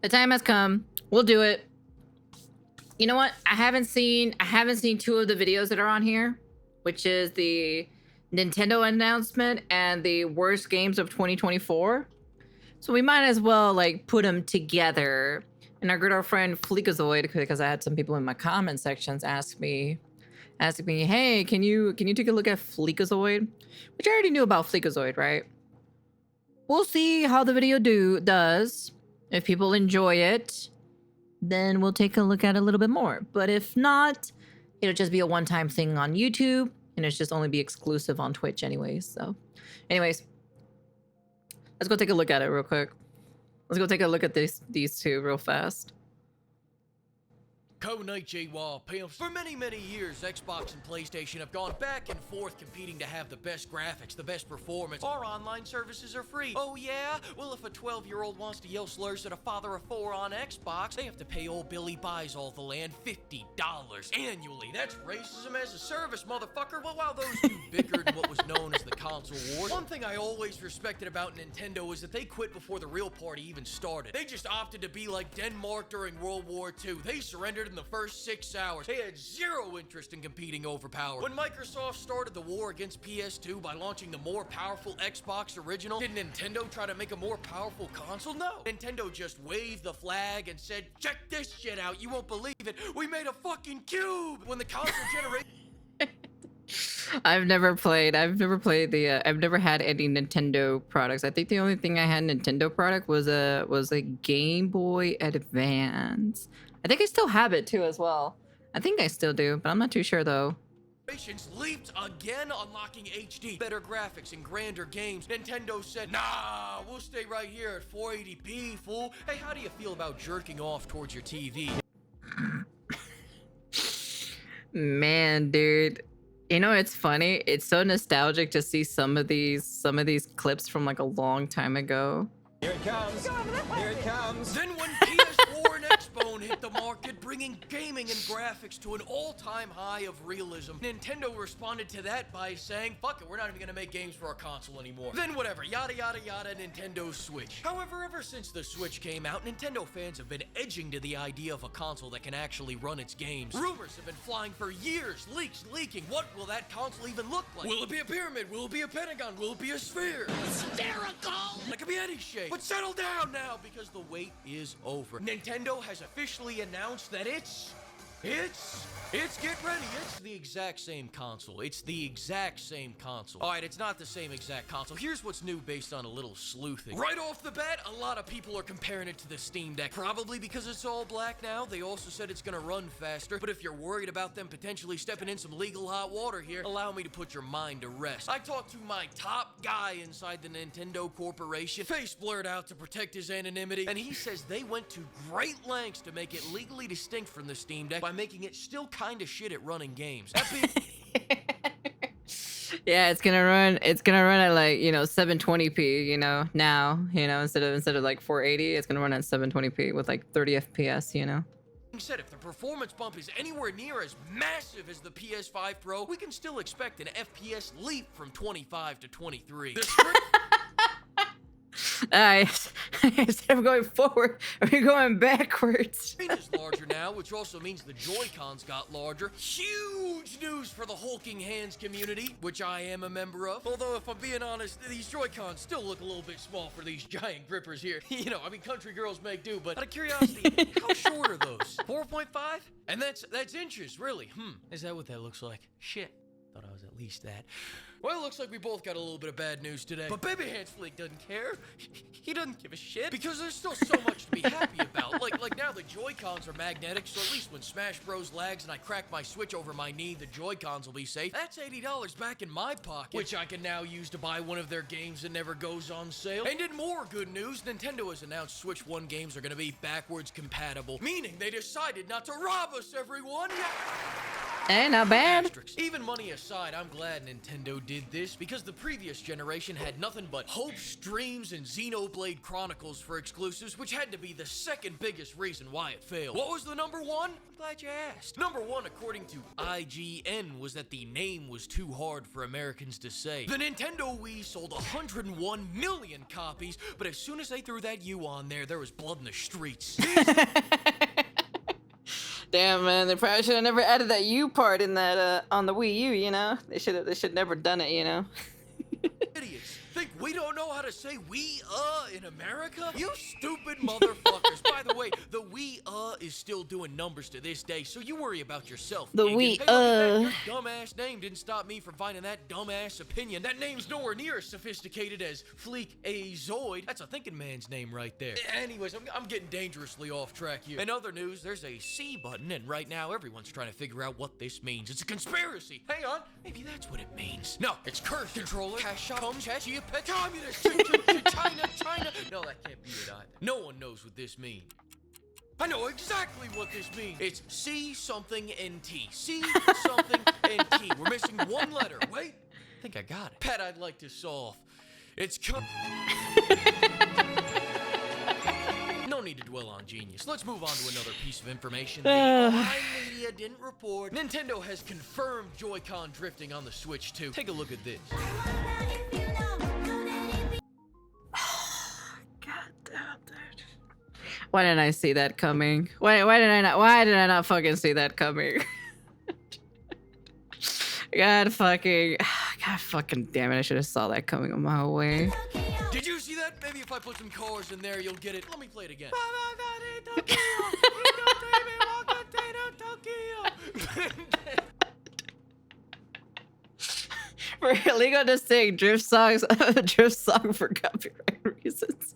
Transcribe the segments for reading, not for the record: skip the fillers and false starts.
The time has come. We'll do it. You know what? I haven't seen two of the videos that are on here, which is the Nintendo announcement and the worst games of 2024. So we might as well like put them together. And our good old friend Fleekazoid, because I had some people in my comment sections ask me, hey, can you take a look at Fleekazoid? Which I already knew about Fleekazoid, right? We'll see how the video does. If people enjoy it, then we'll take a look at it a little bit more. But if not, it'll just be a one-time thing on YouTube, and it's just only be exclusive on Twitch anyways. So anyways, let's go take a look at it real quick. Let's go take a look at these two real fast. Konnichiwa, pimps. For many, many years, Xbox and PlayStation have gone back and forth competing to have the best graphics, the best performance. Our online services are free. Oh yeah? Well, if a 12-year-old wants to yell slurs at a father of 4 on Xbox, they have to pay old Billy Buys All the Land $50 annually. That's racism as a service, motherfucker. Well, while those two bickered in what was known as the console wars, one thing I always respected about Nintendo is that they quit before the real party even started. They just opted to be like Denmark during World War II. They surrendered in the first 6 hours. They had zero interest in competing over power. When Microsoft started the war against PS2 by launching the more powerful Xbox original, did Nintendo try to make a more powerful console? No. Nintendo just waved the flag and said, check this shit out, you won't believe it, we made a fucking cube! When the console generation... I've never had any Nintendo products. I think the only thing I had Nintendo product was a Game Boy Advance. I think I still have it too as well. I think I still do, but I'm not too sure though. Leaped again, unlocking HD, better graphics, and grander games. Nintendo said, nah, we'll stay right here at 480p, fool. Hey, how do you feel about jerking off towards your TV? Man, dude. You know, it's funny. It's so nostalgic to see some of these clips from like a long time ago. Here it comes. Here it comes. Then when PS4 and Xbone hit the market, bringing gaming and graphics to an all-time high of realism, Nintendo responded to that by saying, fuck it, we're not even gonna make games for our console anymore. Then whatever, yada yada yada, Nintendo Switch. However, ever since the Switch came out, Nintendo fans have been edging to the idea of a console that can actually run its games. Rumors have been flying for years, leaks leaking. What will that console even look like? Will it be a pyramid? Will it be a pentagon? Will it be a sphere? Hysterical! It could be any shape. But settle down now, because the wait is over. Nintendo has officially announced that it's get ready. It's the exact same console. It's the exact same console. All right, it's not the same exact console. Here's what's new based on a little sleuthing. Right off the bat, a lot of people are comparing it to the Steam Deck, probably because it's all black now. They also said it's gonna run faster, but if you're worried about them potentially stepping in some legal hot water here, allow me to put your mind to rest. I talked to my top guy inside the Nintendo Corporation, face blurred out to protect his anonymity, and he says they went to great lengths to make it legally distinct from the Steam Deck by making it still kind of shit at running games. Yeah, it's gonna run at like, you know, 720p, you know, now, you know, instead of like 480, it's gonna run at 720p with like 30 FPS, you know. Said if the performance bump is anywhere near as massive as the PS5 Pro, we can still expect an FPS leap from 25 to 23. Instead of going forward, we're going backwards. Screen is larger now, which also means the Joy-Cons got larger. Huge news for the hulking hands community, which I am a member of. Although, if I'm being honest, these Joy-Cons still look a little bit small for these giant grippers here. You know, I mean, country girls make do, but out of curiosity, how short are those? 4.5? And that's inches, really. Is that what that looks like? Shit. Thought I was at least that. Well, looks like we both got a little bit of bad news today. But Baby Hands Fleek doesn't care. He doesn't give a shit. Because there's still so much to be happy about. Like now the Joy-Cons are magnetic, so at least when Smash Bros. Lags and I crack my Switch over my knee, the Joy-Cons will be safe. That's $80 back in my pocket, which I can now use to buy one of their games that never goes on sale. And in more good news, Nintendo has announced Switch 1 games are gonna be backwards compatible, meaning they decided not to rob us, everyone. Yeah. Hey, not bad. Asterisks. Even money aside, I'm glad Nintendo did this because the previous generation had nothing but Hopes, Dreams, and Xenoblade Chronicles for exclusives, which had to be the second biggest reason why it failed. What was the number one? I'm glad you asked. Number one, according to IGN, was that the name was too hard for Americans to say. The Nintendo Wii sold 101 million copies, but as soon as they threw that U on there was blood in the streets. Damn, man, they probably should have never added that U part in that on the Wii U, you know? They should never done it, you know? Idiots. Think we don't know how to say we in America? You stupid motherfuckers. By the way, the we is still doing numbers to this day, so you worry about yourself. The Egan. we Hey, look at that. Your dumbass name didn't stop me from finding that dumbass opinion. That name's nowhere near as sophisticated as Fleek Azoid. That's a thinking man's name right there. Anyways, I'm getting dangerously off track here. In other news, there's a C button, and right now everyone's trying to figure out what this means. It's a conspiracy. Hang on, maybe that's what it means. No, it's curse controller, cash shop, home chat, pet, communist, China. No, that can't be it either. No one knows what this means. I know exactly what this means. It's C something NT. C something NT. We're missing one letter. Wait, I think I got it. Pet I'd like to solve. It's No need to dwell on genius. Let's move on to another piece of information. The online media didn't report. Nintendo has confirmed Joy-Con drifting on the Switch 2. Take a look at this. Why didn't I see that coming? Why did I not fucking see that coming? God fucking damn it, I should have saw that coming a mile away. Did you see that? Maybe if I put some cars in there, you'll get it. Let me play it again. We're really gonna sing drift song for copyright reasons.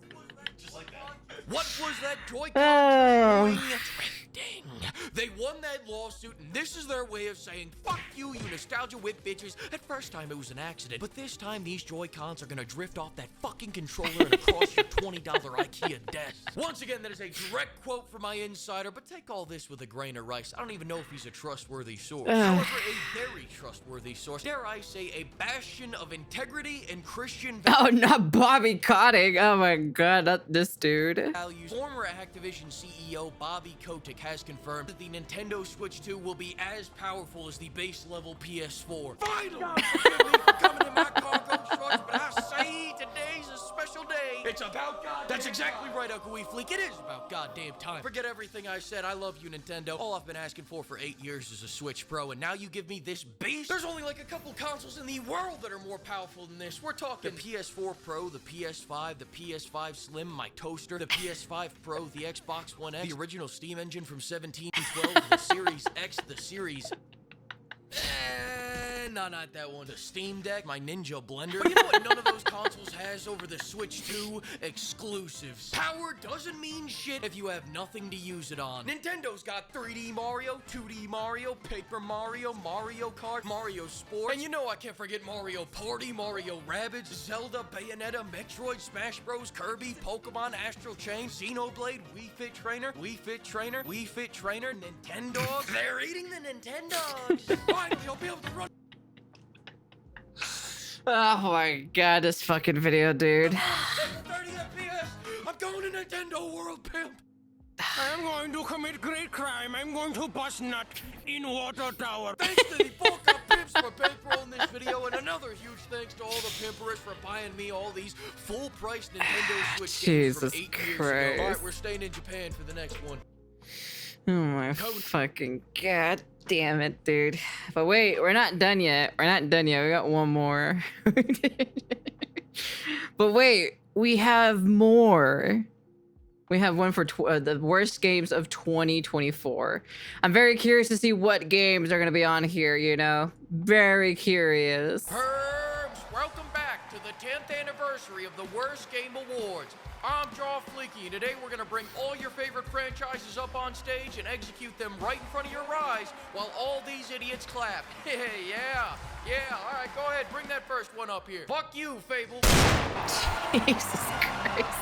Just like that. What was that Joy-Con Oh. doing? Drifting. They won that lawsuit, and this is their way of saying, fuck you, you nostalgia whip bitches. At first time, it was an accident, but this time, these Joy-Cons are gonna drift off that fucking controller and across your $20 IKEA desk. Once again, that is a direct quote from my insider, but take all this with a grain of rice. I don't even know if he's a trustworthy source. However, a very trustworthy source. Dare I say, a bastion of integrity and Christian Oh, not Bobby Kotick. Oh my god, not this dude. values. Former Activision CEO Bobby Kotick has confirmed that the Nintendo Switch 2 will be as powerful as the base level PS4. Finally! Forgive me for coming in my cargo trucks, but I say today's a special day. It's about God. That's exactly right, Uncle Wee Fleek. It is about goddamn time. Forget everything I said. I love you, Nintendo. All I've been asking for 8 years is a Switch Pro, and now you give me this beast? There's only like a couple consoles in the world that are more powerful than this. We're talking the PS4 Pro, the PS5, the PS5 Slim, my toaster, the PS5 Pro, the Xbox One X, the original Steam engine from 1712, the Series X, the Series... No, not that one. The Steam Deck, my Ninja Blender. But you know what none of those consoles has over the Switch 2? Exclusives. Power doesn't mean shit if you have nothing to use it on. Nintendo's got 3D Mario, 2D Mario, Paper Mario, Mario Kart, Mario Sports, and you know I can't forget Mario Party, Mario Rabbids, Zelda, Bayonetta, Metroid, Smash Bros, Kirby, Pokemon, Astral Chain, Xenoblade, Wii Fit Trainer, Wii Fit Trainer, Wii Fit Trainer, Nintendo. They're eating the Nintendogs. Finally, I'll be able to run. Oh my god, this fucking video, dude. 30 FPS. I'm going to Nintendo World, pimp. I'm going to commit great crime. I'm going to bust nut in water tower. Thanks to the bulk of pimps for bankrolling this video, and another huge thanks to all the pimpers for buying me all these full-price Nintendo Switch games from Jesus 8 years Christ. ago. All right, we're staying in Japan for the next one. Oh my fucking god damn it, dude. But wait, we're not done yet. We got one more. But wait, we have more. We have one for the worst games of 2024. I'm very curious to see what games are going to be on here, you know? Very curious. Herbs, welcome back to the 10th anniversary of the Worst Game Awards. I'm Jaw Fleeky, and today we're gonna bring all your favorite franchises up on stage and execute them right in front of your eyes while all these idiots clap. Yeah, Yeah, all right, go ahead, bring that first one up here. Fuck you, Fable. Jesus Christ.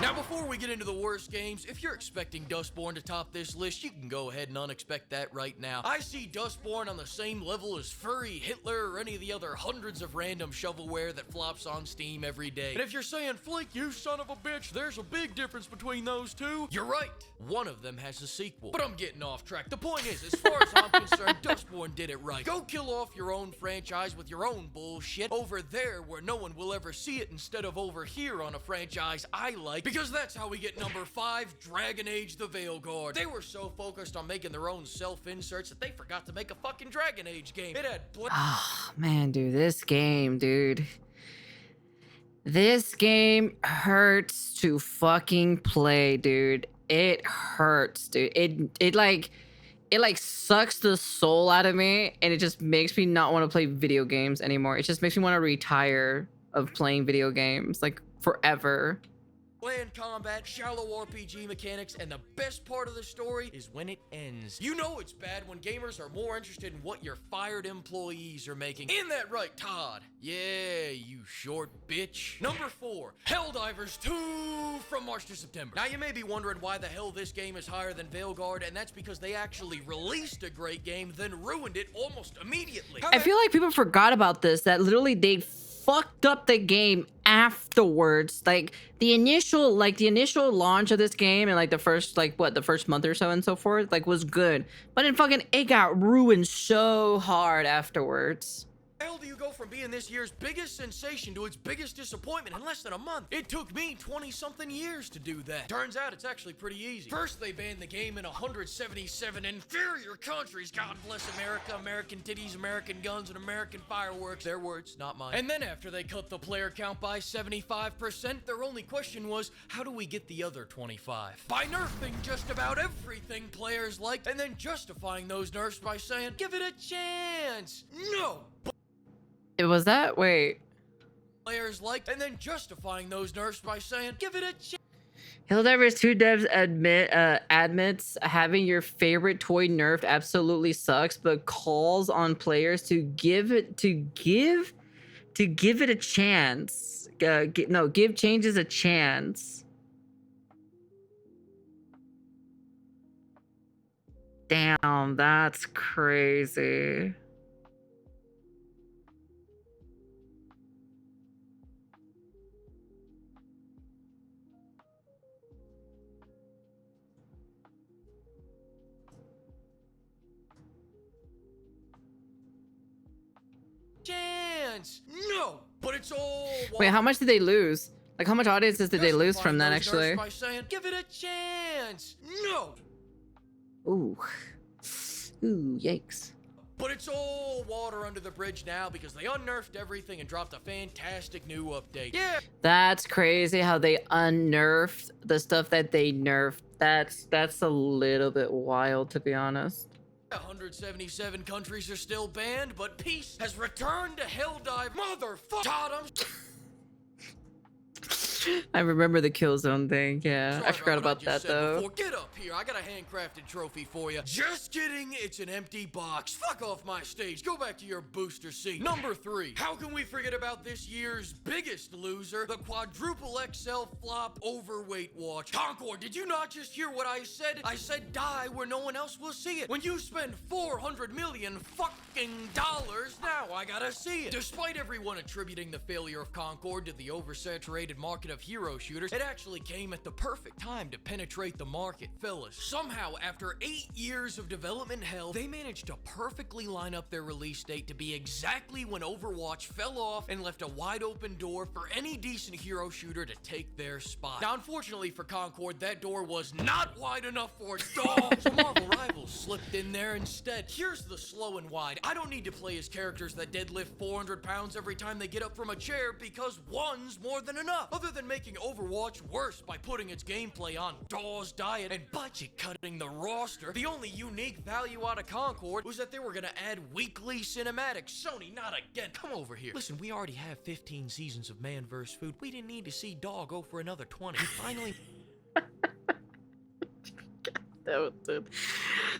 Now, before we get into the worst games, if you're expecting Dustborn to top this list, you can go ahead and unexpect that right now. I see Dustborn on the same level as Furry, Hitler, or any of the other hundreds of random shovelware that flops on Steam every day. And if you're saying, Flake, you son of a bitch, there's a big difference between those two, you're right. One of them has a sequel. But I'm getting off track. The point is, as far as I'm concerned, Dustborn did it right. Go kill off your own franchise with your own bullshit over there where no one will ever see it instead of over here on a franchise I like, because that's how we get number 5, Dragon Age the Veilguard. They were so focused on making their own self-inserts that they forgot to make a fucking Dragon Age game. It had Oh, man, dude, this game, dude. This game hurts to fucking play, dude. It hurts, dude. It like sucks the soul out of me, and it just makes me not want to play video games anymore. It just makes me want to retire of playing video games, like, forever. Land combat, shallow RPG mechanics, and the best part of the story is when it ends. You know it's bad when gamers are more interested in what your fired employees are making. Ain't that right, Todd? Yeah, you short bitch. Number 4, Helldivers 2 from March to September. Now you may be wondering why the hell this game is higher than Veilguard, and that's because they actually released a great game, then ruined it almost immediately. I feel like people forgot about this, that literally they fucked up the game afterwards. Like the initial launch of this game and like the first month or so and so forth, like, was good, but then fucking it got ruined so hard afterwards. How do you go from being this year's biggest sensation to its biggest disappointment in less than a month? It took me 20-something years to do that. Turns out it's actually pretty easy. First, they banned the game in 177 inferior countries. God bless America, American titties, American guns, and American fireworks. Their words, not mine. And then after they cut the player count by 75%, their only question was, how do we get the other 25? By nerfing just about everything players liked, and then justifying those nerfs by saying, give it a chance. No! It was that? Wait. Players liked, and then justifying those nerfs by saying, give it a chance. Helldivers 2 devs admits having your favorite toy nerfed absolutely sucks, but calls on players to give it a chance. Give changes a chance. Damn, that's crazy. Chance. No, but it's all. Wait, how much did they lose? Like, how much audiences did they lose from that, actually? By saying, give it a chance. No. Ooh, yikes. But it's all water under the bridge now because they unnerfed everything and dropped a fantastic new update. Yeah. That's crazy how they unnerfed the stuff that they nerfed. That's a little bit wild, to be honest. 177 countries are still banned, but peace has returned to Helldive. Motherfucker! Todd, I remember the Killzone thing. Yeah, Sorry I forgot about that though. Before. Get up here. I got a handcrafted trophy for you. Just kidding. It's an empty box. Fuck off my stage. Go back to your booster seat. Number 3. How can we forget about this year's biggest loser, the quadruple XL flop overweight watch? Concord, did you not just hear what I said? I said die where no one else will see it. When you spend 400 million fucking dollars, now I gotta see it. Despite everyone attributing the failure of Concord to the oversaturated market of hero shooters, it actually came at the perfect time to penetrate the market. Fellas, somehow after 8 years of development hell, they managed to perfectly line up their release date to be exactly when Overwatch fell off and left a wide open door for any decent hero shooter to take their spot. Now, unfortunately for Concord, that door was not wide enough for dogs. So Marvel Rivals slipped in there instead. Here's the slow and wide. I don't need to play as characters that deadlift 400 pounds every time they get up from a chair because one's more than enough. Other than making Overwatch worse by putting its gameplay on Dawes diet and budget cutting the roster, the only unique value out of Concord was that they were gonna add weekly cinematics. Sony, not again. Come over here. Listen, we already have 15 seasons of Man vs. Food. We didn't need to see Dog go for another 20. We finally... That was it.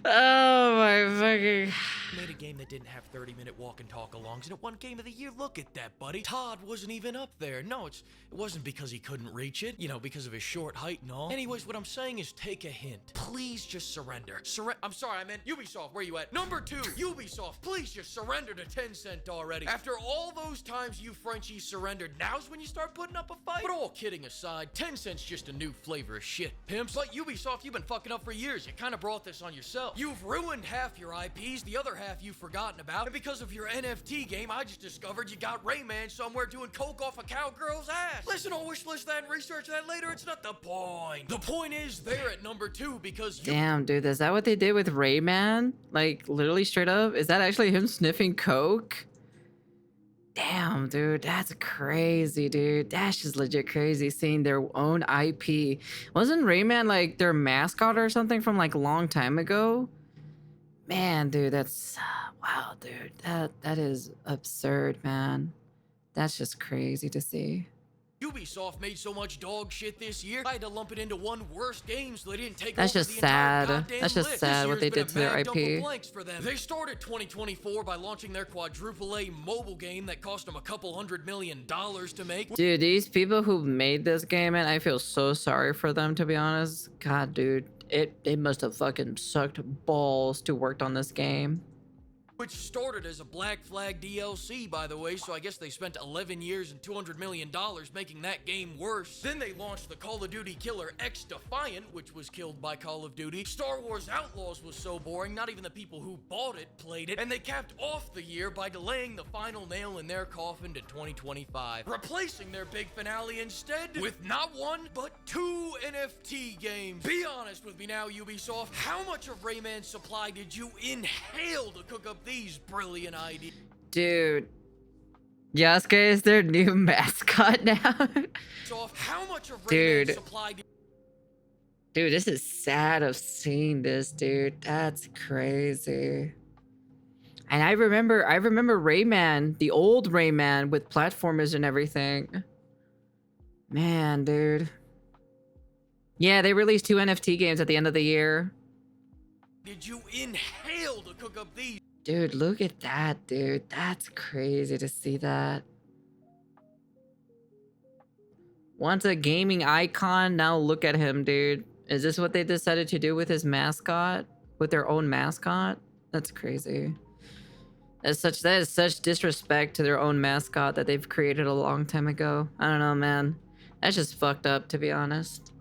Oh my fucking... Made a game that didn't have 30-minute walk and talk alongs, and it won Game of the Year. Look at that, buddy. Todd wasn't even up there. No, it wasn't because he couldn't reach it, you know, because of his short height and all. Anyways, what I'm saying is take a hint. Please just surrender. I'm sorry, I meant Ubisoft. Where you at? Number 2, Ubisoft. Please just surrender to Tencent already. After all those times you Frenchies surrendered, now's when you start putting up a fight? But all kidding aside, Tencent's just a new flavor of shit, pimps. But Ubisoft, you've been fucking up for years. You kind of brought this on yourself. You've ruined half your IPs, the other half you've forgotten about, and because of your NFT game, I just discovered you got Rayman somewhere doing coke off a cowgirl's ass. Listen, I'll wish list that and research that later. It's not the point. The point is they're at number 2 because Damn, dude, is that what they did with Rayman? Like, literally straight up? Is that actually him sniffing coke? Damn, dude, that's crazy, dude. That's just legit crazy seeing their own IP. Wasn't Rayman like their mascot or something from like a long time ago? Man, dude, that's wow, dude. That is absurd, man. That's just crazy to see. Ubisoft made so much dog shit this year, I had to lump it into one worst game so they didn't take That's over just the entire sad. goddamn That's just list. sad This what they year's did to been a their mad dump of IP. blanks for them. They started 2024 by launching their quadruple A mobile game that cost them $200 million to make. Dude, these people who made this game, man, I feel so sorry for them, to be honest. God, dude, it must have fucking sucked balls to work on this game. Which started as a Black Flag DLC, by the way, so I guess they spent 11 years and $200 million making that game worse. Then they launched the Call of Duty killer X Defiant, which was killed by Call of Duty. Star Wars Outlaws was so boring, not even the people who bought it played it. And they capped off the year by delaying the final nail in their coffin to 2025, replacing their big finale instead with not one, but 2 NFT games. Be honest with me now, Ubisoft. How much of Rayman's supply did you inhale to cook up these brilliant ideas? Dude, Yasuke is their new mascot now. So how much of Dude. Rayman's supply did Dude, this is sad of seeing this, dude. That's crazy. And I remember Rayman, the old Rayman with platformers and everything. Man, dude. Yeah, they released 2 NFT games at the end of the year. you inhale to cook up these? Dude, look at that, dude. That's crazy to see that. Once a gaming icon, now look at him, dude. Is this what they decided to do with his mascot? With their own mascot? That's crazy. That is such disrespect to their own mascot that they've created a long time ago. I don't know, man. That's just fucked up, to be honest.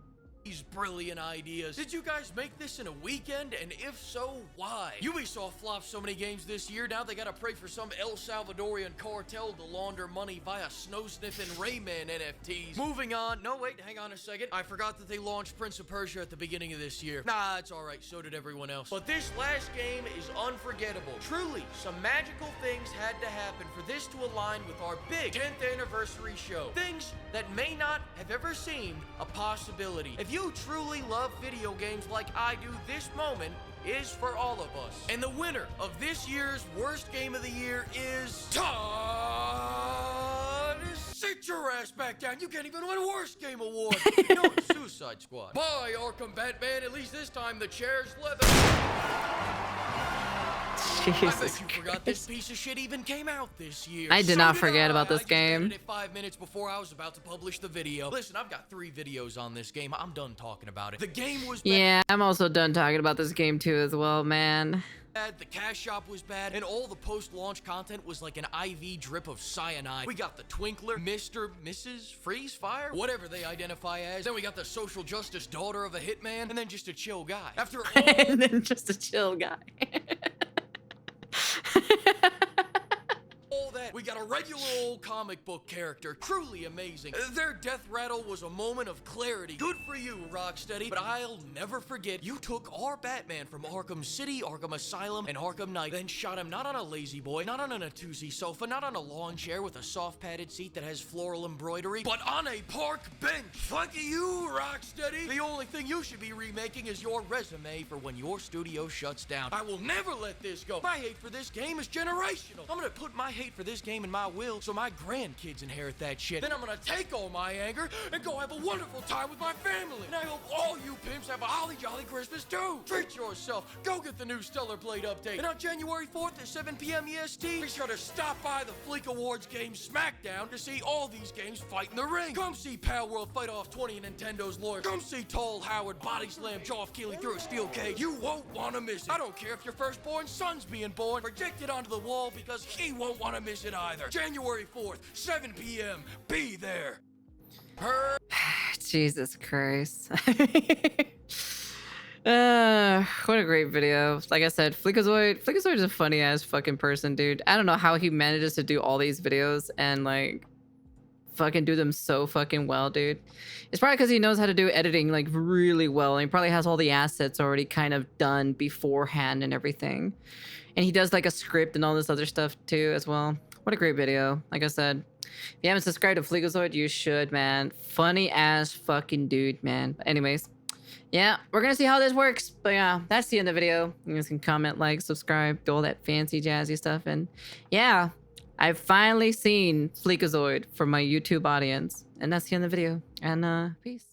These brilliant ideas. Did you guys make this in a weekend? And if so, why? Ubisoft flopped so many games this year, now they gotta pray for some El Salvadorian cartel to launder money via snow-sniffing Rayman NFTs. Moving on. No, wait, hang on a second. I forgot that they launched Prince of Persia at the beginning of this year. Nah, it's alright, so did everyone else. But this last game is unforgettable. Truly, some magical things had to happen for this to align with our big 10th anniversary show. Things that may not have ever seemed a possibility. If you truly love video games like I do, this moment is for all of us. And the winner of this year's worst game of the year is Todd. Sit your ass back down. You can't even win a worst game award. No, it's Suicide Squad. Bye, Arkham Batman. At least this time the chair's leather. Jesus I bet you forgot Christ. this piece of shit even came out this year. I did not forget I. about this I just game. edited it 5 minutes before I was about to publish the video. Listen, I've got 3 videos on this game. I'm done talking about it. The game was bad. Yeah, I'm also done talking about this game too as well, man. The cash shop was bad, and all the post-launch content was like an IV drip of cyanide. We got the Twinkler, Mr., Mrs., Freeze Fire, whatever they identify as. Then we got the social justice daughter of a hitman, and then just a chill guy. After all And then just a chill guy. all that, we got a regular old comic book character, truly amazing. Their death rattle was a moment of clarity. Good for you, Rocksteady, but I'll never forget you took our Batman from Arkham City, Arkham Asylum, and Arkham Knight, then shot him not on a lazy boy, not on a Natuzzi sofa, not on a lawn chair with a soft padded seat that has floral embroidery, but on a park bench. Fuck you, Rocksteady. The only thing you should be remaking is your resume for when your studio shuts down. I will never let this go. My hate for this game is generational. I'm gonna put my hate for this game in my will so my grandkids inherit that shit. Then I'm gonna take all my anger and go have a wonderful time with my family. And I hope all you pimps have a holly jolly Christmas too. Treat yourself. Go get the new Stellar Blade update. And on January 4th at 7 p.m. EST, be sure to stop by the Fleek Awards Game Smackdown to see all these games fight in the ring. Come see Pal World Fight Off 20 and Nintendo's lawyer. Come see Tall Howard body slam Geoff Keighley through a steel cage. You won't want to miss it. I don't care if your firstborn son's being born. Project it onto the wall because he won't want to miss it either. January 4th, 7 p.m. Be there. Jesus Christ. What a great video. Like I said, Fleekazoid is a funny ass fucking person, dude. I don't know how he manages to do all these videos and like fucking do them so fucking well, dude. It's probably because he knows how to do editing like really well, and he probably has all the assets already kind of done beforehand and everything. And he does like a script and all this other stuff too as well. What a great video. Like I said, if you haven't subscribed to Fleekazoid, you should, man. Funny ass fucking dude, man. But anyways, yeah, we're gonna see how this works. But yeah, that's the end of the video. You guys can comment, like, subscribe, do all that fancy jazzy stuff. And yeah, I've finally seen Fleekazoid for my YouTube audience. And that's the end of the video. And peace.